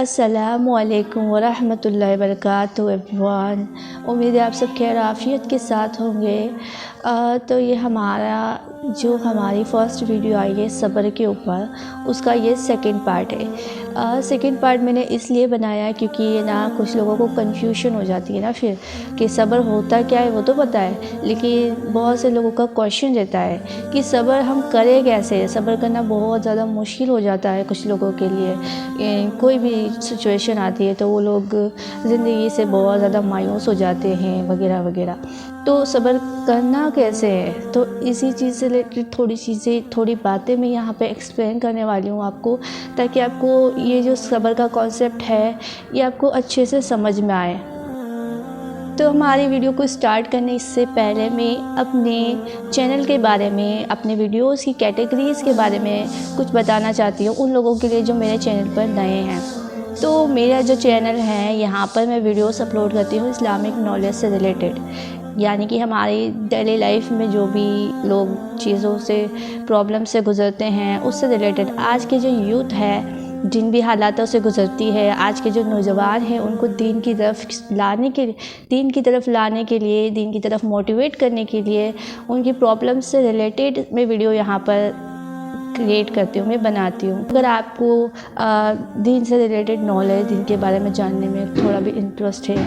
السلام علیکم ورحمۃ اللہ وبرکاتہ ایوریون۔ امید ہے آپ سب خیر عافیت کے ساتھ ہوں گے۔ تو یہ ہماری فرسٹ ویڈیو آئی ہے صبر کے اوپر، اس کا یہ سیکنڈ پارٹ ہے۔ سیکنڈ پارٹ میں نے اس لیے بنایا ہے کیونکہ یہ کچھ لوگوں کو کنفیوژن ہو جاتی ہے پھر کہ صبر ہوتا کیا ہے وہ تو پتہ ہے، لیکن بہت سے لوگوں کا کویشچن رہتا ہے کہ صبر ہم کریں کیسے۔ صبر کرنا بہت زیادہ مشکل ہو جاتا ہے کچھ لوگوں کے لیے۔ کوئی بھی سچویشن آتی ہے تو وہ لوگ زندگی سے بہت زیادہ مایوس ہو جاتے ہیں وغیرہ وغیرہ۔ تو صبر کرنا کیسے ہے، تو اسی چیز سے ریلیٹڈ تھوڑی باتیں میں یہاں پہ ایکسپلین کرنے والی ہوں آپ کو، تاکہ آپ کو یہ جو صبر کا کانسیپٹ ہے یہ آپ کو اچھے سے سمجھ میں آئے۔ تو ہماری ویڈیو کو سٹارٹ کرنے سے پہلے میں اپنے چینل کے بارے میں، اپنے ویڈیوز کی کیٹیگریز کے بارے میں کچھ بتانا چاہتی ہوں ان لوگوں کے لیے جو میرے چینل پر نئے ہیں۔ تو میرا جو چینل ہے یہاں پر میں ویڈیوز اپلوڈ کرتی ہوں اسلامک نالج سے ریلیٹڈ، یعنی کہ ہماری ڈیلی لائف میں جو بھی لوگ چیزوں سے پرابلم سے گزرتے ہیں اس سے ریلیٹڈ، آج کے جو یوتھ ہے جن بھی حالاتوں سے گزرتی ہے، آج کے جو نوجوان ہیں ان کو دین کی طرف لانے کے لیے، دین کی طرف موٹیویٹ کرنے کے لیے، ان کی پرابلم سے ریلیٹڈ میں ویڈیو یہاں پر کریٹ کرتی ہوں، میں بناتی ہوں۔ اگر آپ کو دین سے ریلیٹڈ نالج، دین کے بارے میں جاننے میں تھوڑا بھی انٹرسٹ ہے،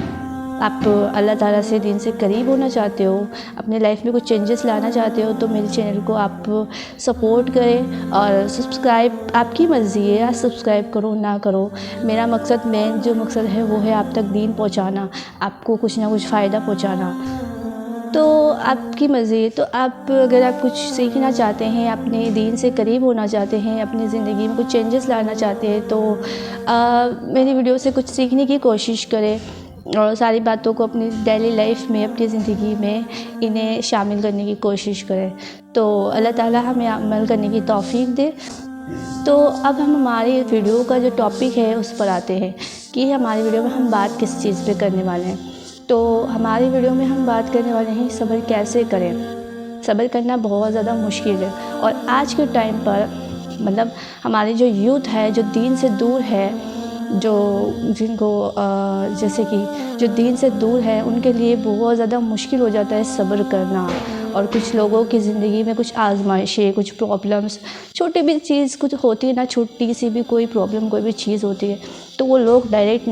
آپ اللہ تعالیٰ سے دین سے قریب ہونا چاہتے ہو، اپنے لائف میں کچھ چینجز لانا چاہتے ہو، تو میرے چینل کو آپ سپورٹ کریں اور سبسکرائب آپ کی مرضی ہے، آپ سبسکرائب کرو نہ کرو۔ میرا مین جو مقصد ہے وہ ہے آپ تک دین پہنچانا، آپ کو کچھ نہ کچھ فائدہ پہنچانا۔ تو آپ کی مرضی ہے، تو اگر آپ کچھ سیکھنا چاہتے ہیں، اپنے دین سے قریب ہونا چاہتے ہیں، اپنی زندگی میں کچھ چینجز لانا چاہتے ہیں، تو میری ویڈیو سے کچھ سیکھنے کی کوشش کریں اور ساری باتوں کو اپنی ڈیلی لائف میں، اپنی زندگی میں انہیں شامل کرنے کی کوشش کریں۔ تو اللہ تعالیٰ ہمیں عمل کرنے کی توفیق دے۔ تو اب ہم ہماری ویڈیو کا جو ٹاپک ہے اس پر آتے ہیں کہ ہماری ویڈیو میں ہم بات کس چیز پہ کرنے والے ہیں۔ تو ہماری ویڈیو میں ہم بات کرنے والے ہیں صبر کیسے کریں۔ صبر کرنا بہت زیادہ مشکل ہے، اور آج کے ٹائم پر ہماری جو یوتھ ہے جو دین سے دور ہے، جن کو جیسے کہ جو دین سے دور ہے ان کے لیے بہت زیادہ مشکل ہو جاتا ہے صبر کرنا۔ اور کچھ لوگوں کی زندگی میں کچھ آزمائشیں، کچھ پرابلمس، چھوٹی بھی چیز کچھ ہوتی ہے چھوٹی سی بھی کوئی پرابلم، کوئی بھی چیز ہوتی ہے تو وہ لوگ ڈائریکٹ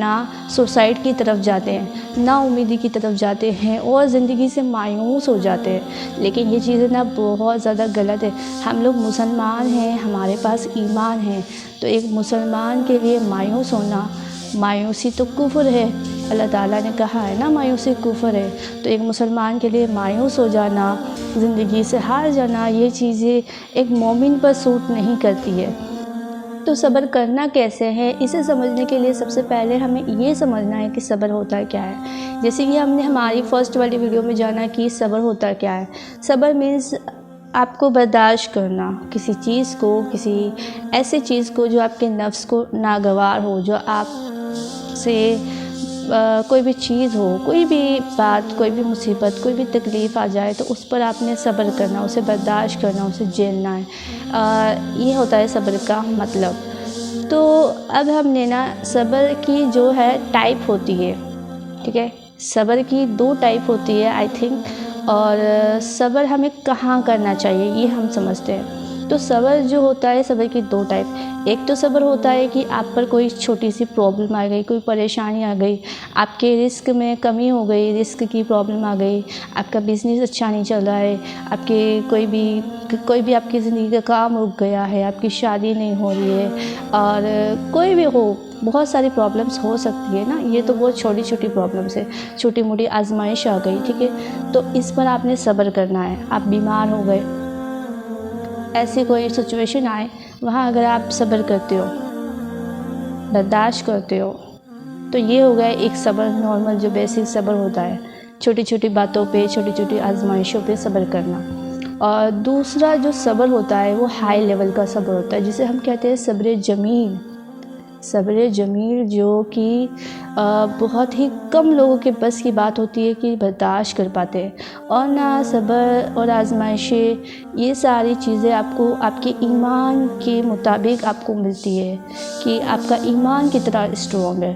سوسائڈ کی طرف جاتے ہیں، امیدی کی طرف جاتے ہیں اور زندگی سے مایوس ہو جاتے ہیں۔ لیکن یہ چیزیں بہت زیادہ غلط ہے۔ ہم لوگ مسلمان ہیں، ہمارے پاس ایمان ہے، تو ایک مسلمان کے لیے مایوس ہونا، مایوسی تو کفر ہے، اللہ تعالیٰ نے کہا ہے مایوسی کفر ہے۔ تو ایک مسلمان کے لیے مایوس ہو جانا، زندگی سے ہار جانا، یہ چیزیں ایک مومن پر سوٹ نہیں کرتی ہے۔ تو صبر کرنا کیسے ہے، اسے سمجھنے کے لیے سب سے پہلے ہمیں یہ سمجھنا ہے کہ صبر ہوتا کیا ہے۔ جیسے کہ ہم نے ہماری فرسٹ والی ویڈیو میں جانا کہ صبر ہوتا کیا ہے۔ صبر مینس آپ کو برداشت کرنا کسی چیز کو، کسی ایسے چیز کو جو آپ کے نفس کو ناگوار ہو، جو آپ سے کوئی بھی چیز ہو، کوئی بھی بات، کوئی بھی مصیبت، کوئی بھی تکلیف آ جائے تو اس پر آپ نے صبر کرنا، اسے برداشت کرنا، اسے جھیلنا ہے۔ یہ ہوتا ہے صبر کا مطلب۔ تو اب ہم نے صبر کی جو ہے ٹائپ ہوتی ہے، ٹھیک ہے، صبر کی 2 ٹائپ ہوتی ہے آئی تھنک، اور صبر ہمیں کہاں کرنا چاہیے یہ ہم سمجھتے ہیں۔ تو صبر جو ہوتا ہے، صبر کی 2 ٹائپ، ایک تو صبر ہوتا ہے کہ آپ پر کوئی چھوٹی سی پرابلم آ گئی، کوئی پریشانی آ گئی، آپ کے رزق میں کمی ہو گئی، رزق کی پرابلم آ گئی، آپ کا بزنس اچھا نہیں چل رہا ہے، آپ کے کوئی بھی آپ کی زندگی کا کام رک گیا ہے، آپ کی شادی نہیں ہو رہی ہے، اور کوئی بھی ہو، بہت ساری پرابلمس ہو سکتی ہے یہ تو بہت چھوٹی چھوٹی پرابلمس ہے، چھوٹی موٹی آزمائش آ گئی، ٹھیک ہے، تو اس پر آپ نے صبر کرنا ہے۔ آپ بیمار ہو گئے، ایسی کوئی سچویشن آئے، وہاں اگر آپ صبر کرتے ہو، برداشت کرتے ہو، تو یہ ہو گیا ایک صبر، نارمل جو بیسک صبر ہوتا ہے، چھوٹی چھوٹی باتوں پہ، چھوٹی چھوٹی آزمائشوں پہ صبر کرنا۔ اور دوسرا جو صبر ہوتا ہے وہ ہائی لیول کا صبر ہوتا ہے، جسے ہم کہتے ہیں صبر جمیل۔ صبر جمیل جو کہ بہت ہی کم لوگوں کے بس کی بات ہوتی ہے کہ برداشت کر پاتے ہیں، اور نہ صبر اور آزمائشیں، یہ ساری چیزیں آپ کو آپ کے ایمان کے مطابق آپ کو ملتی ہے کہ آپ کا ایمان کتنا اسٹرانگ ہے،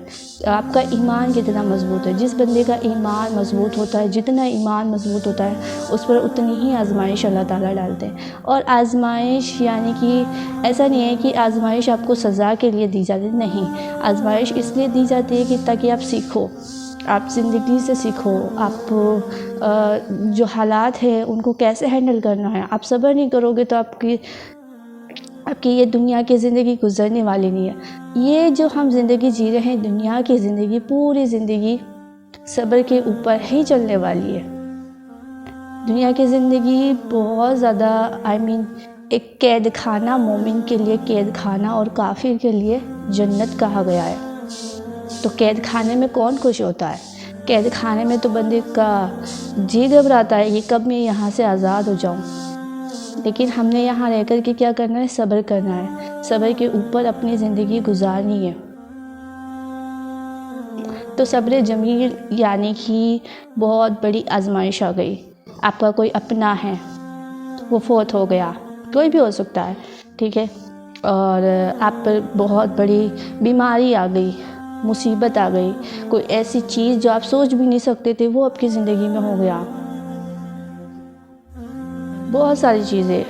آپ کا ایمان کتنا مضبوط ہے۔ جس بندے کا ایمان مضبوط ہوتا ہے، جتنا ایمان مضبوط ہوتا ہے اس پر اتنی ہی آزمائش اللہ تعالیٰ ڈالتے ہیں۔ اور آزمائش یعنی کہ ایسا نہیں ہے کہ آزمائش آپ کو سزا کے لیے دی جاتی ہے، نہیں، آزمائش اس لیے دی جاتی ہے کہ تاکہ آپ سیکھو، آپ زندگی سے سیکھو، آپ جو حالات ہیں ان کو کیسے ہینڈل کرنا ہے۔ آپ صبر نہیں کرو گے تو آپ کی یہ دنیا کی زندگی گزرنے والی نہیں ہے۔ یہ جو ہم زندگی جی رہے ہیں، دنیا کی زندگی، پوری زندگی صبر کے اوپر ہی چلنے والی ہے۔ دنیا کی زندگی بہت زیادہ ایک قید خانہ، مومن کے لیے قید خانہ اور کافر کے لیے جنت کہا گیا ہے۔ تو قید خانے میں کون خوش ہوتا ہے؟ قید خانے میں تو بندے کا جی گھبراتا ہے کہ کب میں یہاں سے آزاد ہو جاؤں، لیکن ہم نے یہاں رہ کر کے کیا کرنا ہے؟ صبر کرنا ہے، صبر کے اوپر اپنی زندگی گزارنی ہے۔ تو صبر جمیل یعنی کہ بہت بڑی آزمائش آ گئی، آپ کا کوئی اپنا ہے، وہ فوت ہو گیا، کوئی بھی ہو سکتا ہے، ٹھیک ہے، اور آپ پر بہت بڑی بیماری آ گئی، مصیبت آ گئی، کوئی ایسی چیز جو آپ سوچ بھی نہیں سکتے تھے وہ آپ کی زندگی میں ہو گیا، بہت ساری چیزیں،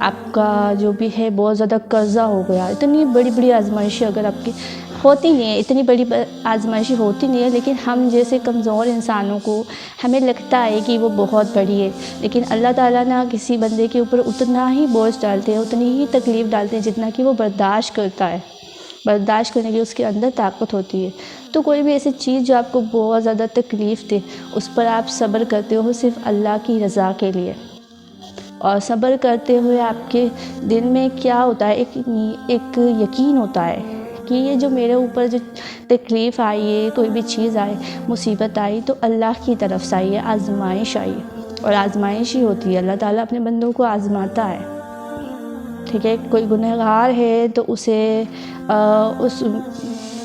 آپ کا جو بھی ہے بہت زیادہ قرضہ ہو گیا۔ اتنی بڑی بڑی آزمائشیں اگر آپ کی ہوتی نہیں ہیں، اتنی بڑی آزمائشیں ہوتی نہیں ہیں، لیکن ہم جیسے کمزور انسانوں کو ہمیں لگتا ہے کہ وہ بہت بڑی ہے، لیکن اللہ تعالیٰ نہ کسی بندے کے اوپر اتنا ہی بوجھ ڈالتے ہیں، اتنی ہی تکلیف ڈالتے ہیں جتنا کہ وہ برداشت کرتا ہے، برداشت کرنے کی اس کے اندر طاقت ہوتی ہے۔ تو کوئی بھی ایسی چیز جو آپ کو بہت زیادہ تکلیف دے، اس پر آپ صبر کرتے ہو صرف اللہ کی رضا کے لیے، اور صبر کرتے ہوئے آپ کے دل میں کیا ہوتا ہے؟ ایک یقین ہوتا ہے کہ یہ جو میرے اوپر جو تکلیف آئی ہے، کوئی بھی چیز آئی، مصیبت آئی، تو اللہ کی طرف سے آئی ہے، آزمائش آئی ہے، اور آزمائش ہی ہوتی ہے، اللہ تعالیٰ اپنے بندوں کو آزماتا ہے، ٹھیک ہے۔ کوئی گنہگار ہے تو اسے اس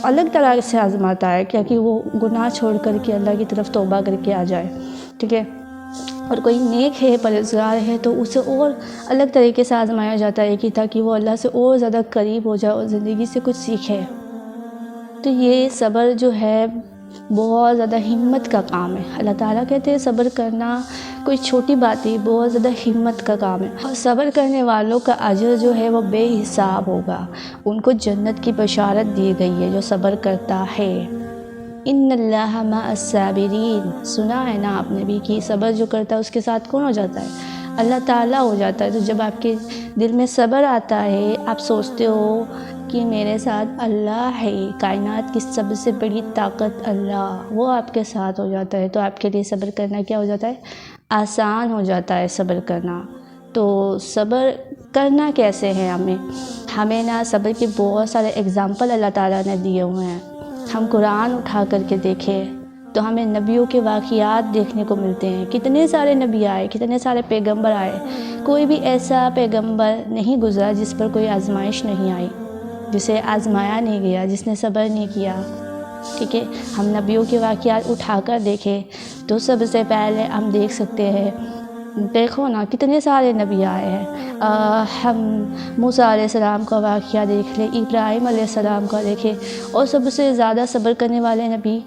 الگ طرح سے آزماتا ہے کہ وہ گناہ چھوڑ کر کے اللہ کی طرف توبہ کر کے آ جائے، ٹھیک ہے، اور کوئی نیک ہے، پرہیزگار ہے، تو اسے اور الگ طریقے سے آزمایا جاتا ہے کہ تاکہ وہ اللہ سے اور زیادہ قریب ہو جائے اور زندگی سے کچھ سیکھے۔ تو یہ صبر جو ہے بہت زیادہ ہمت کا کام ہے۔ اللہ تعالیٰ کہتے ہیں صبر کرنا کوئی چھوٹی بات نہیں، بہت زیادہ ہمت کا کام ہے، اور صبر کرنے والوں کا اجر جو ہے وہ بے حساب ہوگا، ان کو جنت کی بشارت دی گئی ہے جو صبر کرتا ہے۔ ان اللہ مع الصابرین، سنا ہے نا آپ نے بھی کہ صبر جو کرتا ہے اس کے ساتھ کون ہو جاتا ہے؟ اللہ تعالیٰ ہو جاتا ہے۔ تو جب آپ کے دل میں صبر آتا ہے، آپ سوچتے ہو کہ میرے ساتھ اللہ ہے، کائنات کی سب سے بڑی طاقت اللہ، وہ آپ کے ساتھ ہو جاتا ہے، تو آپ کے لیے صبر کرنا کیا ہو جاتا ہے؟ آسان ہو جاتا ہے صبر کرنا۔ تو صبر کرنا کیسے ہے؟ ہمیں نا صبر کے بہت سارے اگزامپل اللہ تعالیٰ نے دیے ہوئے ہیں۔ ہم قرآن اٹھا کر کے دیکھیں تو ہمیں نبیوں کے واقعات دیکھنے کو ملتے ہیں، کتنے سارے نبی آئے، کتنے سارے پیغمبر آئے، کوئی بھی ایسا پیغمبر نہیں گزرا جس پر کوئی آزمائش نہیں آئی، جسے آزمایا نہیں گیا، جس نے صبر نہیں کیا، ٹھیک ہے۔ ہم نبیوں کے واقعات اٹھا کر دیکھیں تو سب سے پہلے ہم دیکھ سکتے ہیں، دیکھو نا کتنے سارے نبی آئے ہیں، ہم موسیٰ علیہ السلام کا واقعہ دیکھ لیں، ابراہیم علیہ السلام کا دیکھیں، اور سب سے زیادہ صبر کرنے والے نبی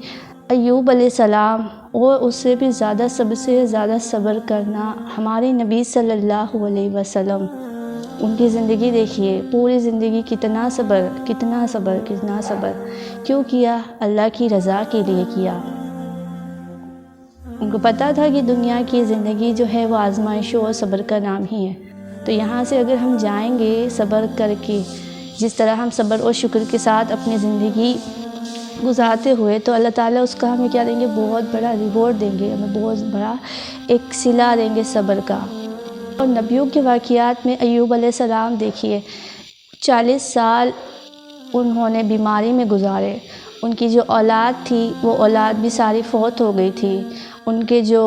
ایوب علیہ السلام، اور اس سے بھی زیادہ سب سے زیادہ صبر کرنا ہمارے نبی صلی اللہ علیہ وسلم، ان کی زندگی دیکھیے، پوری زندگی کتنا صبر، کتنا صبر، کتنا صبر، کیوں کیا؟ اللہ کی رضا کے لیے کیا۔ ان کو پتہ تھا کہ دنیا کی زندگی جو ہے وہ آزمائشوں اور صبر کا نام ہی ہے، تو یہاں سے اگر ہم جائیں گے صبر کر کے، جس طرح ہم صبر اور شکر کے ساتھ اپنی زندگی گزارتے ہوئے، تو اللہ تعالیٰ اس کا ہمیں کیا دیں گے؟ بہت بڑا ریوارڈ دیں گے، ہمیں بہت بڑا ایک صلہ دیں گے صبر کا۔ اور نبیوں کے واقعات میں ایوب علیہ السلام دیکھیے، 40 سال انہوں نے بیماری میں گزارے، ان کی جو اولاد تھی وہ اولاد بھی ساری فوت ہو گئی تھی، ان کے جو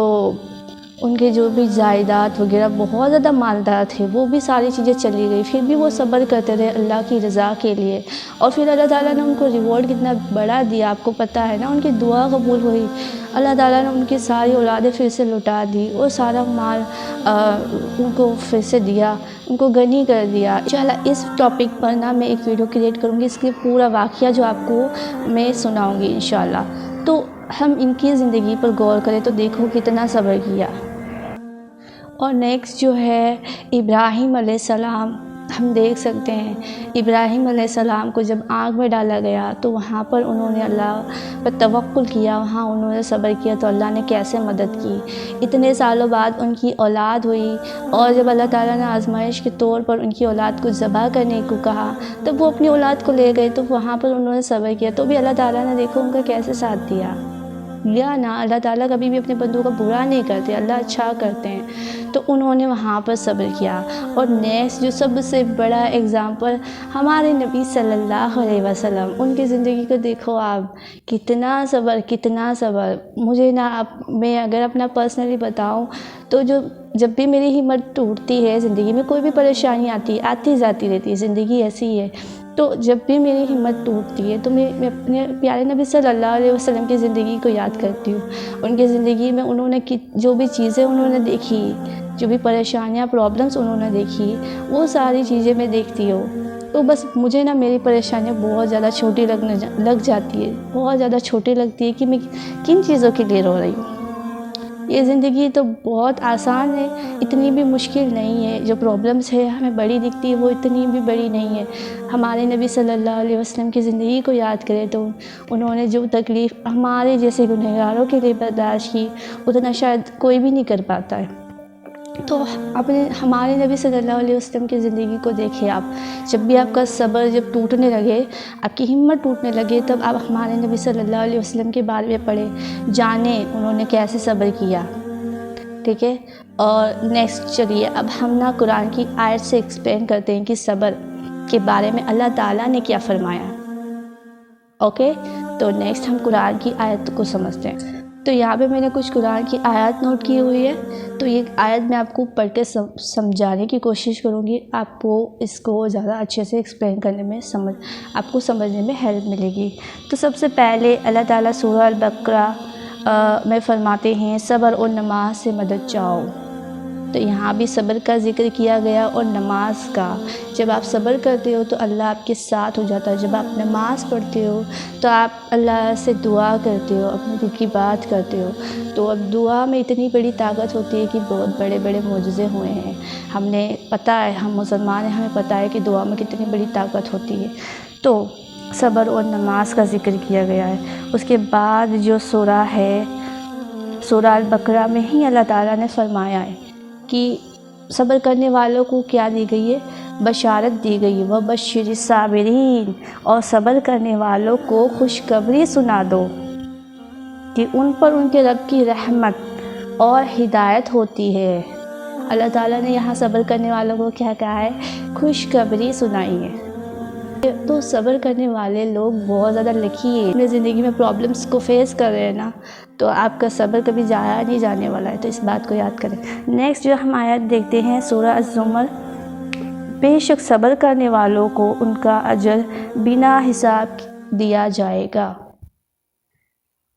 ان کے جو بھی جائیداد وغیرہ بہت زیادہ مالدار تھے، وہ بھی ساری چیزیں چلی گئی، پھر بھی وہ صبر کرتے رہے اللہ کی رضا کے لیے، اور پھر اللہ تعالیٰ نے ان کو ریوارڈ کتنا بڑا دیا، آپ کو پتہ ہے نا، ان کی دعا قبول ہوئی، اللہ تعالیٰ نے ان کی ساری اولادیں پھر سے لوٹا دی، اور سارا مال ان کو پھر سے دیا، ان کو غنی کر دیا۔ انشاءاللہ اس ٹاپک پر نا میں ایک ویڈیو کریٹ کروں گی، اس کے پورا واقعہ جو آپ کو میں سناؤں گی انشاءاللہ۔ تو ہم ان کی زندگی پر غور کریں تو دیکھو کتنا صبر کیا۔ اور نیکسٹ جو ہے ابراہیم علیہ السلام، ہم دیکھ سکتے ہیں ابراہیم علیہ السلام کو جب آگ میں ڈالا گیا تو وہاں پر انہوں نے اللہ پر توکل کیا، وہاں انہوں نے صبر کیا تو اللہ نے کیسے مدد کی۔ اتنے سالوں بعد ان کی اولاد ہوئی، اور جب اللہ تعالیٰ نے آزمائش کے طور پر ان کی اولاد کو ذبح کرنے کو کہا تب وہ اپنی اولاد کو لے گئے، تو وہاں پر انہوں نے صبر کیا، تو بھی اللہ تعالیٰ نے دیکھو ان کا کیسے ساتھ دیا نا۔ اللہ تعالیٰ کبھی بھی اپنے بندوں کا برا نہیں کرتے، اللہ اچھا کرتے ہیں، تو انہوں نے وہاں پر صبر کیا۔ اور نیکسٹ جو سب سے بڑا اگزامپل ہمارے نبی صلی اللہ علیہ وسلم، ان کی زندگی کو دیکھو آپ، کتنا صبر کتنا صبر۔ مجھے نا میں اگر اپنا پرسنلی بتاؤں تو جب بھی میری ہمت ٹوٹتی ہے زندگی میں، کوئی بھی پریشانی آتی جاتی رہتی ہے، زندگی ایسی ہی ہے، تو جب بھی میری ہمت ٹوٹتی ہے تو میں اپنے پیارے نبی صلی اللہ علیہ وسلم کی زندگی کو یاد کرتی ہوں۔ ان کی زندگی میں انہوں نے جو بھی چیزیں انہوں نے دیکھی، جو بھی پریشانیاں پرابلمس انہوں نے دیکھی، وہ ساری چیزیں میں دیکھتی ہوں، تو بس مجھے نا میری پریشانیاں بہت زیادہ چھوٹی لگ جاتی ہے، بہت زیادہ چھوٹی لگتی ہے کہ میں کن چیزوں کے لیے رو رہی ہوں۔ یہ زندگی تو بہت آسان ہے، اتنی بھی مشکل نہیں ہے، جو پرابلمس ہے ہمیں بڑی دکھتی ہے وہ اتنی بھی بڑی نہیں ہے۔ ہمارے نبی صلی اللہ علیہ وسلم کی زندگی کو یاد کریں تو انہوں نے جو تکلیف ہمارے جیسے گنہگاروں کے لیے برداشت کی، اتنا شاید کوئی بھی نہیں کر پاتا ہے۔ تو ہمارے نبی صلی اللہ علیہ وسلم کی زندگی کو دیکھیں آپ، جب بھی آپ کا صبر جب ٹوٹنے لگے، آپ کی ہمت ٹوٹنے لگے، تب آپ ہمارے نبی صلی اللہ علیہ وسلم کے بارے میں پڑھیں، جانیں انہوں نے کیسے صبر کیا، ٹھیک ہے۔ اور نیکسٹ چلیے اب ہم نا قرآن کی آیت سے ایکسپلین کرتے ہیں کہ صبر کے بارے میں اللہ تعالیٰ نے کیا فرمایا، اوکے۔ تو نیکسٹ ہم قرآن کی آیت کو سمجھتے ہیں۔ تو یہاں پہ میں نے کچھ قرآن کی آیات نوٹ کی ہوئی ہے، تو یہ آیت میں آپ کو پڑھ کے سمجھانے کی کوشش کروں گی، آپ کو اس کو زیادہ اچھے سے ایکسپلین کرنے میں آپ کو سمجھنے میں ہیلپ ملے گی۔ تو سب سے پہلے اللہ تعالیٰ سورہ البقرہ میں فرماتے ہیں صبر اور نماز سے مدد چاہو، تو یہاں بھی صبر کا ذکر کیا گیا اور نماز کا۔ جب آپ صبر کرتے ہو تو اللہ آپ کے ساتھ ہو جاتا ہے، جب آپ نماز پڑھتے ہو تو آپ اللہ سے دعا کرتے ہو، اپنے دل کی بات کرتے ہو، تو اب دعا میں اتنی بڑی طاقت ہوتی ہے کہ بہت بڑے بڑے معجزے ہوئے ہیں، ہم نے پتہ ہے، ہم مسلمان ہیں، ہمیں پتہ ہے کہ دعا میں کتنی بڑی طاقت ہوتی ہے۔ تو صبر اور نماز کا ذکر کیا گیا ہے۔ اس کے بعد جو سورہ ہے، سورہ البقرہ میں ہی اللہ تعالیٰ نے فرمایا ہے کہ صبر کرنے والوں کو کیا دی گئی ہے، بشارت دی گئی ہے، وَبَشِّرِ الصَّابِرِينَ، اور صبر کرنے والوں کو خوشخبری سنا دو کہ ان پر ان کے رب کی رحمت اور ہدایت ہوتی ہے۔ اللہ تعالیٰ نے یہاں صبر کرنے والوں کو کیا کہا ہے، خوشخبری سنائی ہے۔ تو صبر کرنے والے لوگ بہت زیادہ لکی ہیں، اپنے زندگی میں پرابلمس کو فیس کر رہے ہیں نا، تو آپ کا صبر کبھی ضائع نہیں جانے والا ہے، تو اس بات کو یاد کریں۔ نیکسٹ جو ہم آیت دیکھتے ہیں سورہ الزمر، بے شک صبر کرنے والوں کو ان کا اجر بنا حساب دیا جائے گا۔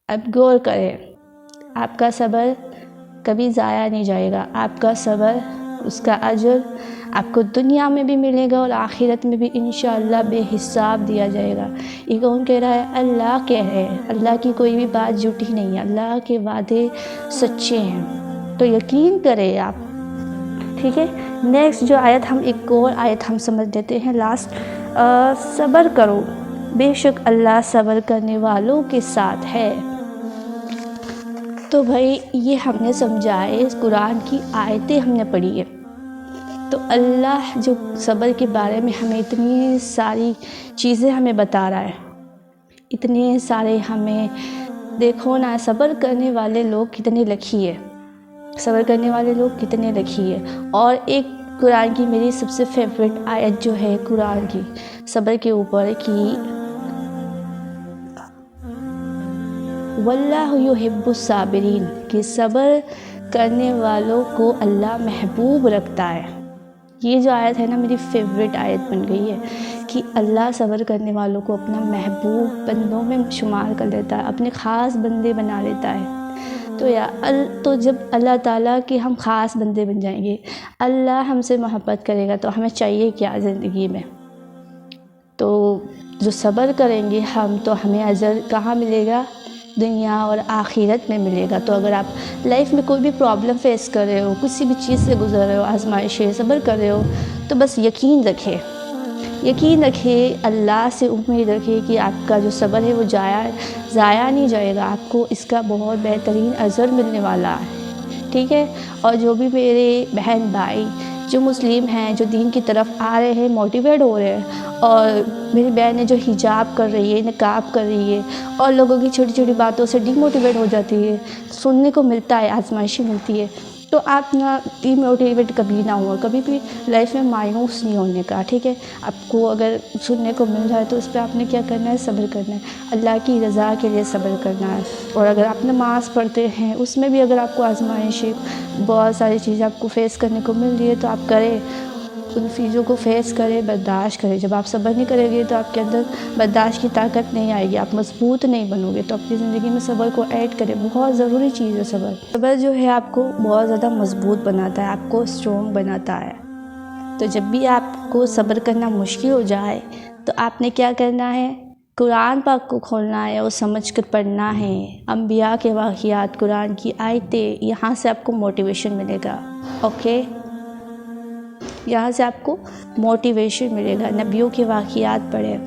اب غور کریں، آپ کا صبر کبھی ضائع نہیں جائے گا، آپ کا صبر، اس کا اجر آپ کو دنیا میں بھی ملے گا اور آخرت میں بھی انشاءاللہ بے حساب دیا جائے گا۔ یہ کون کہہ رہا ہے؟ اللہ کہہ رہے ہیں، اللہ کی کوئی بھی بات جھوٹی نہیں ہے، اللہ کے وعدے سچے ہیں، تو یقین کریں آپ، ٹھیک ہے۔ نیکسٹ جو آیت ایک اور آیت ہم سمجھ لیتے ہیں لاسٹ، صبر کرو، بے شک اللہ صبر کرنے والوں کے ساتھ ہے۔ تو بھائی یہ ہم نے سمجھا ہے، اس قرآن کی آیتیں ہم نے پڑھی ہے، تو اللہ جو صبر کے بارے میں ہمیں اتنی ساری چیزیں ہمیں بتا رہا ہے، اتنے سارے ہمیں دیکھو نا، صبر کرنے والے لوگ کتنے لکی ہے، صبر کرنے والے لوگ کتنے لکی ہے۔ اور ایک قرآن کی میری سب سے فیوریٹ آیت جو ہے قرآن کی صبر کے اوپر کی، واللہ یحب الصابرین، کہ صبر کرنے والوں کو اللہ محبوب رکھتا ہے۔ یہ جو آیت ہے نا میری فیوریٹ آیت بن گئی ہے کہ اللہ صبر کرنے والوں کو اپنا محبوب بندوں میں شمار کر لیتا ہے، اپنے خاص بندے بنا لیتا ہے۔ تو جب اللہ تعالیٰ کے ہم خاص بندے بن جائیں گے، اللہ ہم سے محبت کرے گا، تو ہمیں چاہیے کیا زندگی میں؟ تو جو صبر کریں گے ہم، تو ہمیں اجر کہاں ملے گا؟ دنیا اور آخرت میں ملے گا۔ تو اگر آپ لائف میں کوئی بھی پرابلم فیس کر رہے ہو، کسی بھی چیز سے گزر رہے ہو، آزمائشیں صبر کر رہے ہو، تو بس یقین رکھے، اللہ سے امید رکھے کہ آپ کا جو صبر ہے وہ ضائع نہیں جائے گا، آپ کو اس کا بہت بہترین اجر ملنے والا ہے، ٹھیک ہے؟ اور جو بھی میرے بہن بھائی جو مسلم ہیں، جو دین کی طرف آ رہے ہیں، موٹیویٹ ہو رہے ہیں، اور میری بہنیں جو حجاب کر رہی ہے، نقاب کر رہی ہے، اور لوگوں کی چھوٹی چھوٹی باتوں سے ڈی موٹیویٹ ہو جاتی ہے، سننے کو ملتا ہے، آزمائشیں ملتی ہے، تو آپ نا ڈی موٹیویٹ کبھی نہ ہو، کبھی بھی لائف میں مایوس نہیں ہونے کا، ٹھیک ہے؟ آپ کو اگر سننے کو مل رہا ہے تو اس پہ آپ نے کیا کرنا ہے؟ صبر کرنا ہے، اللہ کی رضا کے لیے صبر کرنا ہے۔ اور اگر آپ نماز پڑھتے ہیں، اس میں بھی اگر آپ کو آزمائشیں، بہت ساری چیزیں آپ کو فیس کرنے کو مل رہی ہے، تو آپ کریں، ان چیزوں کو فیس کریں، برداشت کریں۔ جب آپ صبر نہیں کریں گے تو آپ کے اندر برداشت کی طاقت نہیں آئے گی، آپ مضبوط نہیں بنو گے۔ تو اپنی زندگی میں صبر کو ایڈ کریں، بہت ضروری چیز ہے صبر۔ صبر جو ہے آپ کو بہت زیادہ مضبوط بناتا ہے، آپ کو اسٹرونگ بناتا ہے۔ تو جب بھی آپ کو صبر کرنا مشکل ہو جائے تو آپ نے کیا کرنا ہے؟ قرآن پاک کو کھولنا ہے اور سمجھ کر پڑھنا ہے، انبیاء کے واقعات، قرآن کی آیتیں، یہاں سے آپ کو موٹیویشن ملے گا، اوکے؟ یہاں سے آپ کو موٹیویشن ملے گا، نبیوں کے واقعات پڑھیں،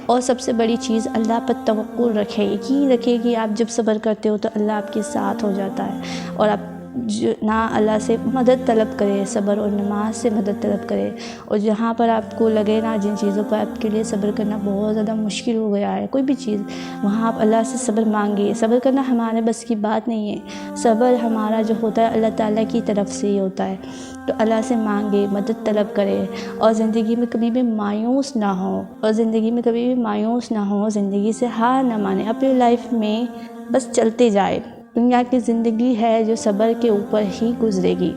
اور سب سے بڑی چیز اللہ پر توکل رکھے، یقین رکھے کہ آپ جب صبر کرتے ہو تو اللہ آپ کے ساتھ ہو جاتا ہے، اور آپ نہ اللہ سے مدد طلب کرے، صبر اور نماز سے مدد طلب کرے، اور جہاں پر آپ کو لگے نا جن چیزوں پر آپ کے لیے صبر کرنا بہت زیادہ مشکل ہو گیا ہے، کوئی بھی چیز، وہاں آپ اللہ سے صبر مانگے۔ صبر کرنا ہمارے بس کی بات نہیں ہے، صبر ہمارا جو ہوتا ہے اللہ تعالیٰ کی طرف سے ہی ہوتا ہے، تو اللہ سے مانگے، مدد طلب کرے، اور زندگی میں کبھی بھی مایوس نہ ہو، زندگی سے ہار نہ مانے، اپنی لائف میں بس چلتے جائے۔ دنیا کی زندگی ہے جو صبر کے اوپر ہی گزرے گی،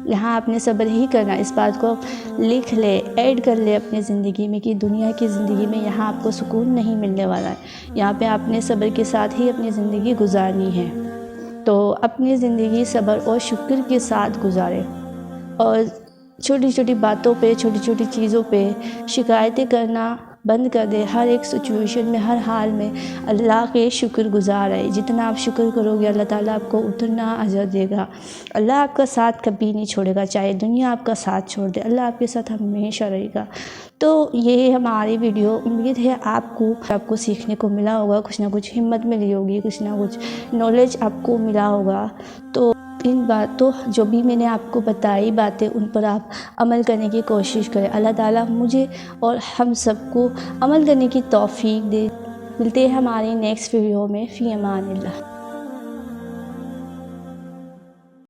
یہاں آپ نے صبر ہی کرنا، اس بات کو لکھ لے، ایڈ کر لے اپنی زندگی میں کہ دنیا کی زندگی میں یہاں آپ کو سکون نہیں ملنے والا ہے، یہاں پہ آپ نے صبر کے ساتھ ہی اپنی زندگی گزارنی ہے۔ تو اپنی زندگی صبر اور شکر کے ساتھ گزارے، اور چھوٹی چھوٹی باتوں پہ، چھوٹی چھوٹی چیزوں پہ شکایتیں کرنا بند کر دے، ہر ایک سچویشن میں، ہر حال میں اللہ کے شکر گزار رہے، جتنا آپ شکر کرو گے اللہ تعالیٰ آپ کو اتنا اجر دے گا، اللہ آپ کا ساتھ کبھی نہیں چھوڑے گا، چاہے دنیا آپ کا ساتھ چھوڑ دے، اللہ آپ کے ساتھ ہمیشہ رہے گا۔ تو یہ ہماری ویڈیو، امید ہے آپ کو سیکھنے کو ملا ہوگا، کچھ نہ کچھ ہمت ملی ہوگی، کچھ نہ کچھ نالج آپ کو ملا ہوگا۔ تو ان باتوں جو بھی میں نے آپ کو بتائی باتیں، ان پر آپ عمل کرنے کی کوشش کریں، اللہ تعالیٰ مجھے اور ہم سب کو عمل کرنے کی توفیق دے۔ ملتے ہیں ہماری نیکسٹ ویڈیو میں، فی امان اللہ۔